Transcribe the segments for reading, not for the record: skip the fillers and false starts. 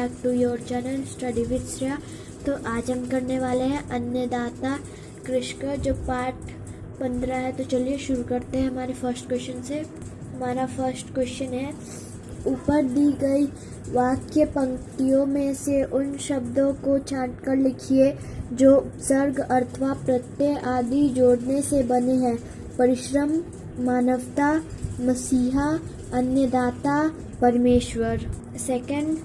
Back to your channel study with Shreya. तो आज हम करने वाले हैं अन्नदाता कृषक जो पार्ट 15 है। तो चलिए शुरू करते हैं हमारे फर्स्ट क्वेश्चन से। हमारा फर्स्ट क्वेश्चन है, ऊपर दी गई वाक्य पंक्तियों में से उन शब्दों को छांटकर लिखिए जो उपसर्ग अथवा प्रत्यय आदि जोड़ने से बने हैं। परिश्रम, मानवता, मसीहा, अन्नदाता, परमेश्वर। सेकंड,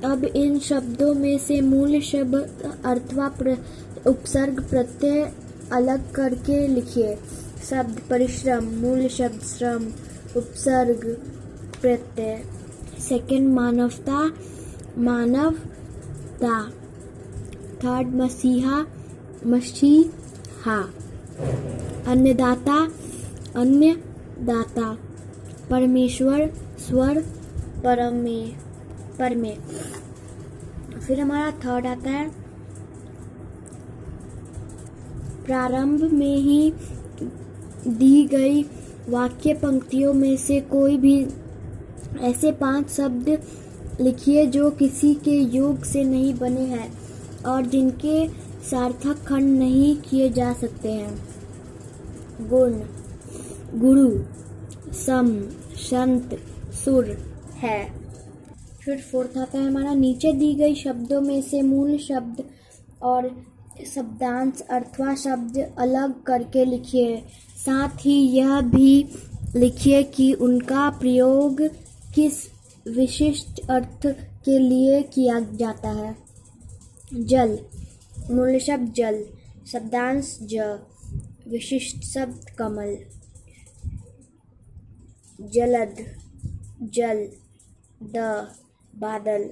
अब इन शब्दों में से मूल शब्द अथवा उपसर्ग प्रत्यय अलग करके लिखिए। शब्द परिश्रम, मूल शब्द श्रम, उपसर्ग प्रत्यय। सेकंड, मानवता, मानवता। थर्ड, मसीहा, मसीहा। अन्नदाता, अन्नदाता। परमेश्वर, स्वर, परमे। फिर हमारा थर्ड आता है, प्रारंभ में ही दी गई वाक्य पंक्तियों में से कोई भी ऐसे 5 शब्द लिखिए जो किसी के योग से नहीं बने हैं और जिनके सार्थक खंड नहीं किए जा सकते हैं। गुण, गुरु, सम, संत, सुर है। फिर फोर्थ आता है हमारा, नीचे दी गई शब्दों में से मूल शब्द और शब्दांश अथवा शब्द अलग करके लिखिए। साथ ही यह भी लिखिए कि उनका प्रयोग किस विशिष्ट अर्थ के लिए किया जाता है। जल, मूल शब्द जल, शब्दांश ज, विशिष्ट शब्द कमल। जलद, जल, द, बादल।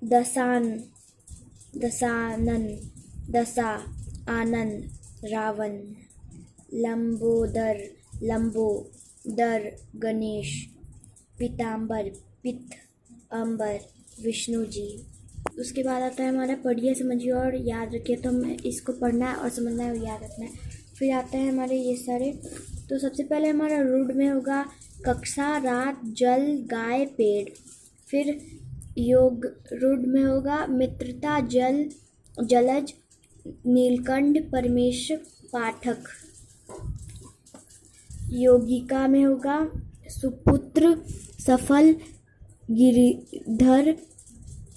दशानन, दशा, आनंद, रावण। लंबोदर, लंबोदर, गणेश। पीताम्बर, पित्त, अंबर, विष्णु जी। उसके बाद आता है हमारा पढ़िए, समझिए और याद रखिए। तो हमें इसको पढ़ना है और समझना है और याद रखना है। फिर आते हैं हमारे ये सारे। तो सबसे पहले हमारा रूढ़ में होगा कक्षा, रात, जल, गाय, पेड़। फिर योग रूढ़ में होगा मित्रता, जल, जलज, नीलकंठ, परमेश, पाठक। योगिका में होगा सुपुत्र, सफल, गिरिधर,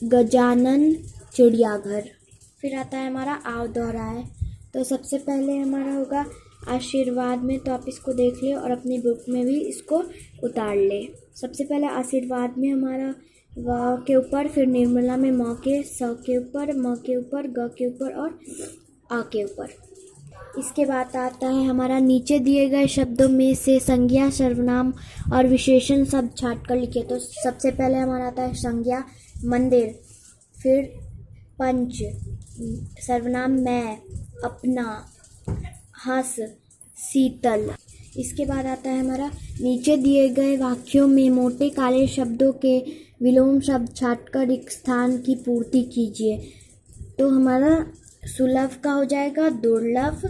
गजानन, चिड़ियाघर। फिर आता है हमारा आव दोहरा है। तो सबसे पहले हमारा होगा आशीर्वाद में। तो आप इसको देख ले और अपनी बुक में भी इसको उतार ले। सबसे पहले आशीर्वाद में हमारा व के ऊपर, फिर निर्मला में म के, स के ऊपर, म के ऊपर, ग के ऊपर और आ के ऊपर। इसके बाद आता है हमारा नीचे दिए गए शब्दों में से संज्ञा, सर्वनाम और विशेषण शब्द छांट कर लिखिए। तो सबसे पहले हमारा आता है संज्ञा, मंदिर। फिर पंच, सर्वनाम मैं, अपना, हंस, शीतल। इसके बाद आता है हमारा नीचे दिए गए वाक्यों में मोटे काले शब्दों के विलोम शब्द छांटकर एक स्थान की पूर्ति कीजिए। तो हमारा सुलभ का हो जाएगा दुर्लभ,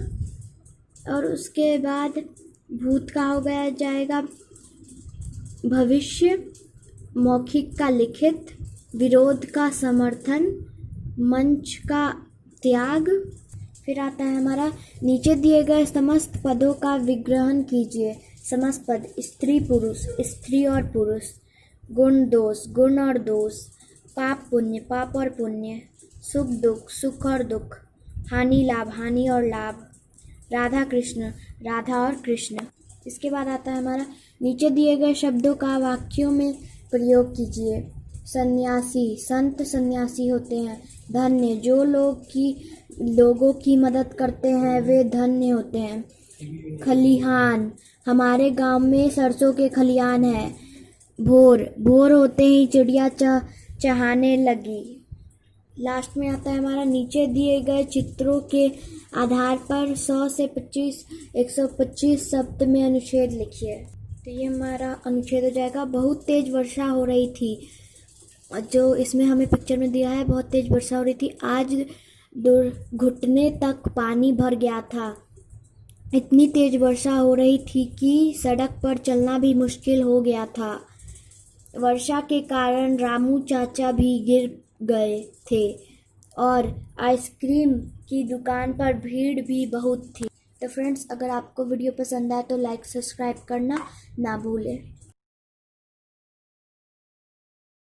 और उसके बाद भूत का हो गया जाएगा भविष्य, मौखिक का लिखित, विरोध का समर्थन, मंच का त्याग। फिर आता है हमारा नीचे दिए गए समस्त पदों का विग्रहण कीजिए। समस्त पद स्त्री पुरुष, स्त्री और पुरुष। गुण दोष, गुण और दोष। पाप पुण्य, पाप और पुण्य। सुख दुख, सुख और दुख। हानि लाभ, हानि और लाभ। राधा कृष्ण, राधा और कृष्ण। इसके बाद आता है हमारा नीचे दिए गए शब्दों का वाक्यों में प्रयोग कीजिए। सन्यासी, संत सन्यासी होते हैं। धन्य, जो लोगों की मदद करते हैं वे धन्य होते हैं। खलिहान, हमारे गांव में सरसों के खलिहान है। भोर, भोर होते ही चिड़िया चहाने लगी। लास्ट में आता है हमारा नीचे दिए गए चित्रों के आधार पर 100 से 125 शब्द में अनुच्छेद लिखिए। तो ये हमारा अनुच्छेद हो जाएगा। बहुत तेज वर्षा हो रही थी। जो इसमें हमें पिक्चर में दिया है, बहुत तेज वर्षा हो रही थी। आज घुटने तक पानी भर गया था। इतनी तेज वर्षा हो रही थी कि सड़क पर चलना भी मुश्किल हो गया था। वर्षा के कारण रामू चाचा भी गिर गए थे और आइसक्रीम की दुकान पर भीड़ भी बहुत थी। तो फ्रेंड्स, अगर आपको वीडियो पसंद आए तो लाइक सब्सक्राइब करना ना भूलें।